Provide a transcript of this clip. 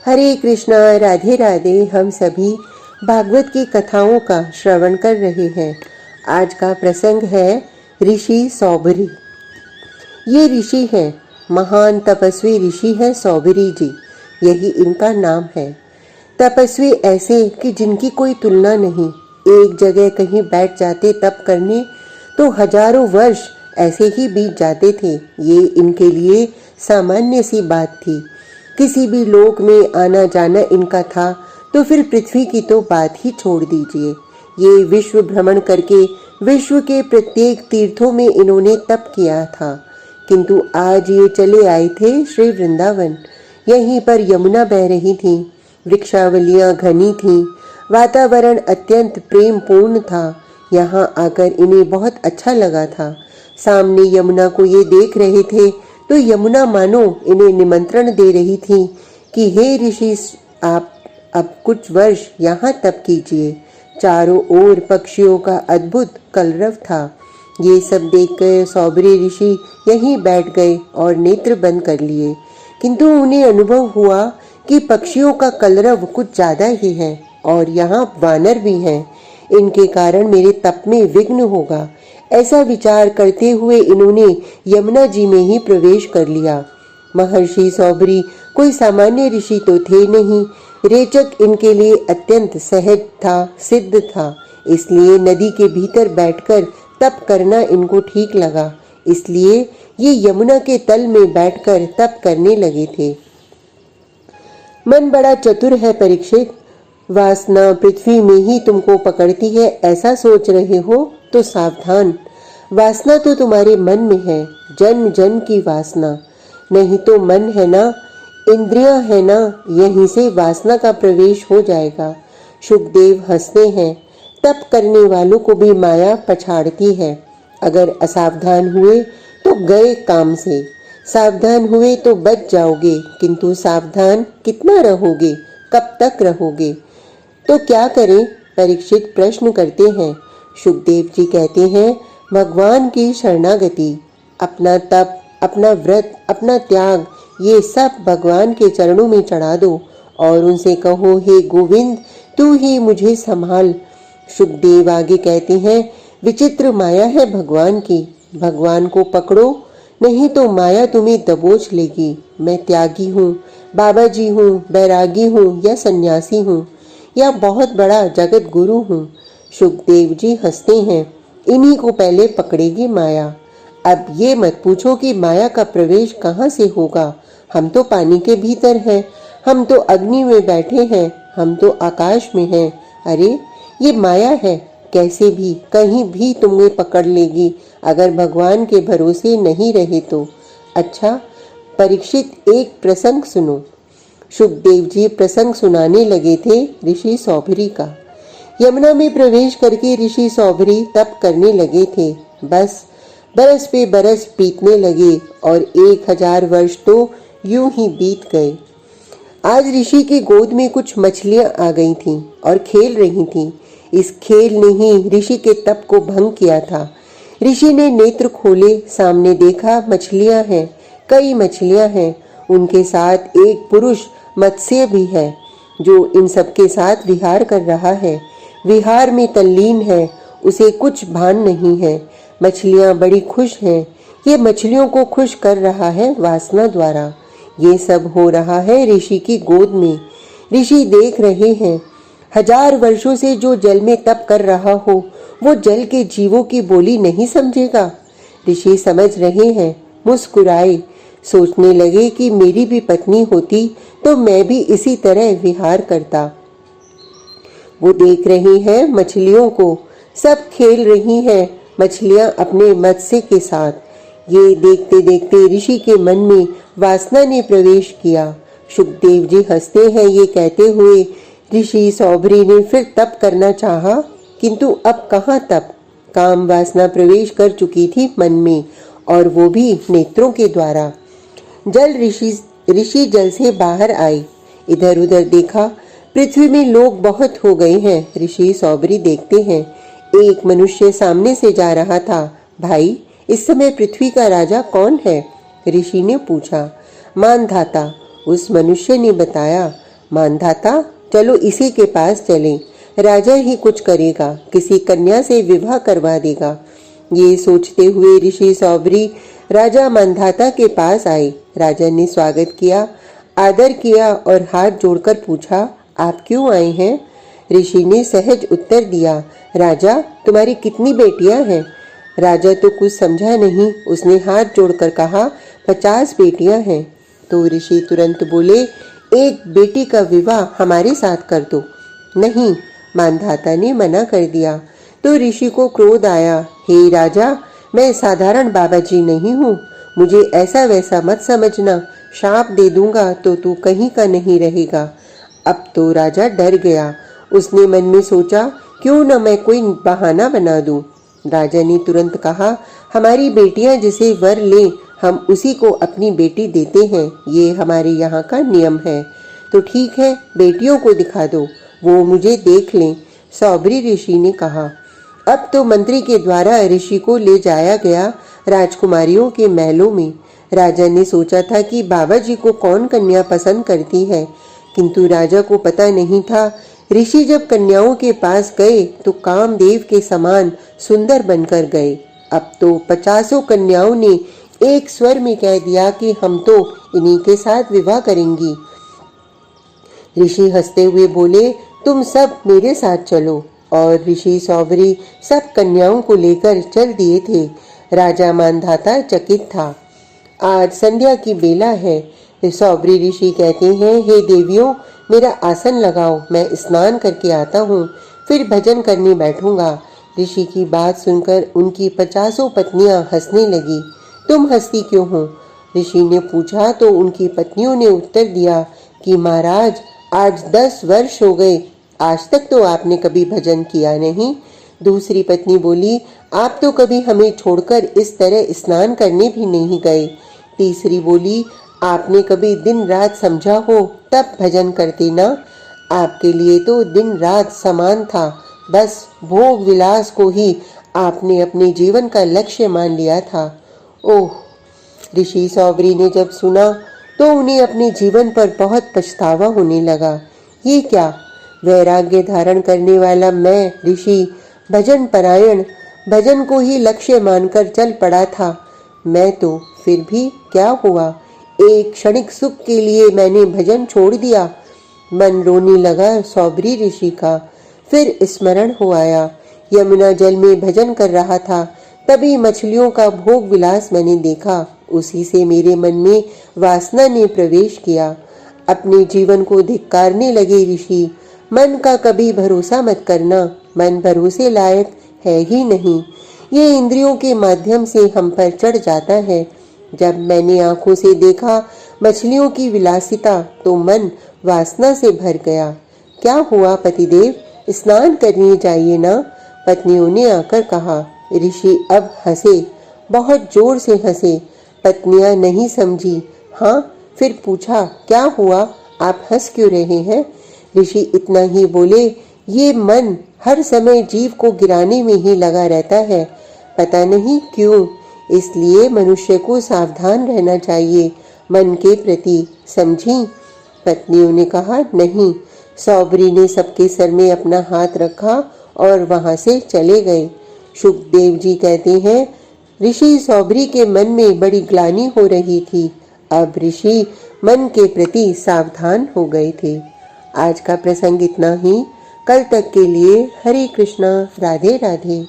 हरे कृष्णा, राधे राधे। हम सभी भागवत की कथाओं का श्रवण कर रहे हैं। आज का प्रसंग है ऋषि सौभरी। ये ऋषि हैं, महान तपस्वी ऋषि हैं सौभरी जी, यही इनका नाम है। तपस्वी ऐसे कि जिनकी कोई तुलना नहीं। एक जगह कहीं बैठ जाते तप करने तो हजारों वर्ष ऐसे ही बीत जाते थे। ये इनके लिए सामान्य सी बात थी। किसी भी लोक में आना जाना इनका था तो फिर पृथ्वी की तो बात ही छोड़ दीजिए। ये विश्व भ्रमण करके विश्व के प्रत्येक तीर्थों में इन्होंने तप किया था। किंतु आज ये चले आए थे श्री वृंदावन। यहीं पर यमुना बह रही थी, वृक्षावलियां घनी थीं, वातावरण अत्यंत प्रेम पूर्ण था। यहाँ आकर इन्हें बहुत अच्छा लगा था। सामने यमुना को ये देख रहे थे तो यमुना मानो इन्हें निमंत्रण दे रही थी कि हे ऋषि, आप अब कुछ वर्ष यहाँ तप कीजिए। चारों ओर पक्षियों का अद्भुत कलरव था। ये सब देखकर सौभरी ऋषि यहीं बैठ गए और नेत्र बंद कर लिए। किंतु उन्हें अनुभव हुआ कि पक्षियों का कलरव कुछ ज्यादा ही है और यहाँ वानर भी हैं। इनके कारण मेरे तप में विघ्न होगा। ऐसा विचार करते हुए इन्होंने यमुना जी में ही प्रवेश कर लिया। महर्षि सौभरी कोई सामान्य ऋषि तो थे नहीं। रेचक इनके लिए अत्यंत सहज था, सिद्ध था। इसलिए नदी के भीतर बैठकर तप करना इनको ठीक लगा। इसलिए ये यमुना के तल में बैठकर तप करने लगे थे। मन बड़ा चतुर है परीक्षित। वासना पृथ्वी में ही तुमको पकड़ती है ऐसा सोच रहे हो तो सावधान। वासना तो तुम्हारे मन में है, जन्म जन्म की वासना। नहीं तो मन है ना, इंद्रियां है ना, यहीं से वासना का प्रवेश हो जाएगा। शुकदेव हंसते हैं। तप करने वालों को भी माया पछाड़ती है। अगर असावधान हुए तो गए काम से, सावधान हुए तो बच जाओगे। किंतु सावधान कितना रहोगे, कब तक रहोगे? तो क्या करें? परीक्षित प्रश्न करते हैं। शुकदेव जी कहते हैं, भगवान की शरणागति, अपना तप, अपना व्रत, अपना त्याग, ये सब भगवान के चरणों में चढ़ा दो और उनसे कहो, हे गोविंद, तू ही मुझे संभाल। शुकदेव आगे कहते हैं, विचित्र माया है भगवान की। भगवान को पकड़ो, नहीं तो माया तुम्हें दबोच लेगी। मैं त्यागी हूँ, बाबा जी हूँ, बैरागी हूँ या सन्यासी हूँ या बहुत बड़ा जगत गुरु हूँ। शुकदेव जी हंसते हैं। इन्हीं को पहले पकड़ेगी माया। अब ये मत पूछो कि माया का प्रवेश कहाँ से होगा। हम तो पानी के भीतर हैं, हम तो अग्नि में बैठे हैं, हम तो आकाश में हैं। अरे ये माया है, कैसे भी कहीं भी तुम्हें पकड़ लेगी अगर भगवान के भरोसे नहीं रहे तो। अच्छा परीक्षित, एक प्रसंग सुनो। शुकदेव जी प्रसंग सुनाने लगे थे ऋषि सौभरी का। यमुना में प्रवेश करके ऋषि सौभरी तप करने लगे थे। बस बरस पे बरस बीतने लगे और 1000 वर्ष तो यूं ही बीत गए। आज ऋषि की गोद में कुछ मछलियां आ गई थीं और खेल रही थीं। इस खेल ने ही ऋषि के तप को भंग किया था। ऋषि ने नेत्र खोले, सामने देखा मछलियां हैं, कई मछलियां हैं। उनके साथ एक पुरुष मत्स्य भी है जो इन सबके साथ विहार कर रहा है। विहार में तल्लीन है, उसे कुछ भान नहीं है। मछलियां बड़ी खुश हैं। ये मछलियों को खुश कर रहा है वासना द्वारा। ये सब हो रहा है ऋषि की गोद में। ऋषि देख रहे हैं। 1000 वर्षों से जो जल में तप कर रहा हो वो जल के जीवों की बोली नहीं समझेगा। ऋषि समझ रहे हैं, मुस्कुराए। सोचने लगे कि मेरी भी पत्नी होती तो मैं भी इसी तरह विहार करता। वो देख रही हैं मछलियों को, सब खेल रही हैं मछलियां अपने मत्स्य के साथ। ये देखते देखते ऋषि के मन में वासना ने प्रवेश किया। शुकदेव जी हंसते हैं ये कहते हुए, ऋषि सौभरी ने फिर तप करना चाहा, किंतु अब कहाँ तप। काम वासना प्रवेश कर चुकी थी मन में, और वो भी नेत्रों के द्वारा। ऋषि जल से बाहर आए, इधर उधर देखा, पृथ्वी में लोग बहुत हो गए हैं। ऋषि सौभरी देखते हैं, एक मनुष्य सामने से जा रहा था। भाई, इस समय पृथ्वी का राजा कौन है? ऋषि ने पूछा। मानधाता, उस मनुष्य ने बताया। मानधाता, चलो इसी के पास चलें, राजा ही कुछ करेगा, किसी कन्या से विवाह करवा देगा। ये सोचते हुए ऋषि सौबरी राजा मानधाता के पास आए। राजा ने स्वागत किया, आदर किया और हाथ जोड़कर पूछा, आप क्यों आए हैं? ऋषि ने सहज उत्तर दिया, राजा, तुम्हारी कितनी बेटियां हैं? राजा तो कुछ समझा नहीं। उसने हाथ जोड़कर कहा, 50 बेटियां हैं। तो ऋषि तुरंत बोले, एक बेटी का विवाह हमारे साथ कर दो। नहीं, मानधाता ने मना कर दिया। तो ऋषि को क्रोध आया, हे राजा, मैं साधारण बाबाजी नहीं हूँ, मुझे ऐसा वैसा मत समझना, शाप दे दूंगा तो तू कहीं का नहीं रहेगा। अब तो राजा डर गया। उसने मन में सोचा, क्यों न मैं कोई बहाना बना दूं। राजा ने तुरंत कहा, हमारी बेटियां जिसे वर ले हम उसी को अपनी बेटी देते हैं, ये हमारे यहाँ का नियम है। तो ठीक है, बेटियों को दिखा दो, वो मुझे देख लें। सौबरी ऋषि ने कहा। अब तो मंत्री के द्वारा ऋषि को ले जाया गया राजकुमारियों के महलों में। राजा ने सोचा था कि बाबा जी को कौन कन्या पसंद करती है, किंतु राजा को पता नहीं था ऋषि जब कन्याओं के पास गए तो कामदेव के समान सुंदर बनकर गए। अब तो 50 कन्याओं ने एक स्वर में कह दिया कि हम तो इन्हीं के साथ विवाह करेंगी। ऋषि हंसते हुए बोले, तुम सब मेरे साथ चलो। और ऋषि सौबरी सब कन्याओं को लेकर चल दिए थे। राजा मानधाता चकित था। आज संध्या की बेला है। सौबरी ऋषि कहते हैं, हे देवियों, मेरा आसन लगाओ, मैं स्नान करके आता हूँ, फिर भजन करने बैठूंगा। ऋषि की बात सुनकर उनकी 50 पत्नियां हंसने लगी। तुम हंसती क्यों हो? ऋषि ने पूछा तो उनकी पत्नियों ने उत्तर दिया कि महाराज, आज 10 वर्ष हो गए, आज तक तो आपने कभी भजन किया नहीं। दूसरी पत्नी बोली, आप तो कभी हमें छोड़कर इस तरह स्नान करने भी नहीं गए। तीसरी बोली, आपने कभी दिन रात समझा हो तब भजन करते ना, आपके लिए तो दिन रात समान था, बस भोग विलास को ही आपने अपने जीवन का लक्ष्य मान लिया था। ओह! ऋषि सौबरी ने जब सुना तो उन्हें अपने जीवन पर बहुत पछतावा होने लगा। ये क्या, वैराग्य धारण करने वाला मैं ऋषि, भजन परायण, भजन को ही लक्ष्य मानकर चल पड़ा था। मैं तो फिर भी क्या हुआ, एक क्षणिक सुख के लिए मैंने भजन छोड़ दिया। मन रोने लगा सौबरी ऋषि का। फिर स्मरण हो आया, यमुना जल में भजन कर रहा था, तभी मछलियों का भोग विलास मैंने देखा। उसी से मेरे मन में वासना ने प्रवेश किया। अपने जीवन को धिक्कारने लगे ऋषि। मन का कभी भरोसा मत करना, मन भरोसे लायक है ही नहीं। ये इंद्रियों के माध्यम से हम पर चढ़ जाता है। जब मैंने आंखों से देखा मछलियों की विलासिता तो मन वासना से भर गया। क्या हुआ पतिदेव, स्नान करने जाइए ना, पत्नियों ने आकर कहा। ऋषि अब हंसे, बहुत जोर से हंसे। पत्नियां नहीं समझी। हाँ, फिर पूछा, क्या हुआ, आप हंस क्यों रहे हैं? ऋषि इतना ही बोले, ये मन हर समय जीव को गिराने में ही लगा रहता है, पता नहीं क्यों। इसलिए मनुष्य को सावधान रहना चाहिए मन के प्रति, समझी? पत्नियों ने कहा, नहीं। सौबरी ने सबके सर में अपना हाथ रखा और वहां से चले गए। सुखदेव जी कहते हैं, ऋषि सौबरी के मन में बड़ी ग्लानि हो रही थी। अब ऋषि मन के प्रति सावधान हो गए थे। आज का प्रसंग इतना ही। कल तक के लिए हरे कृष्णा, राधे राधे।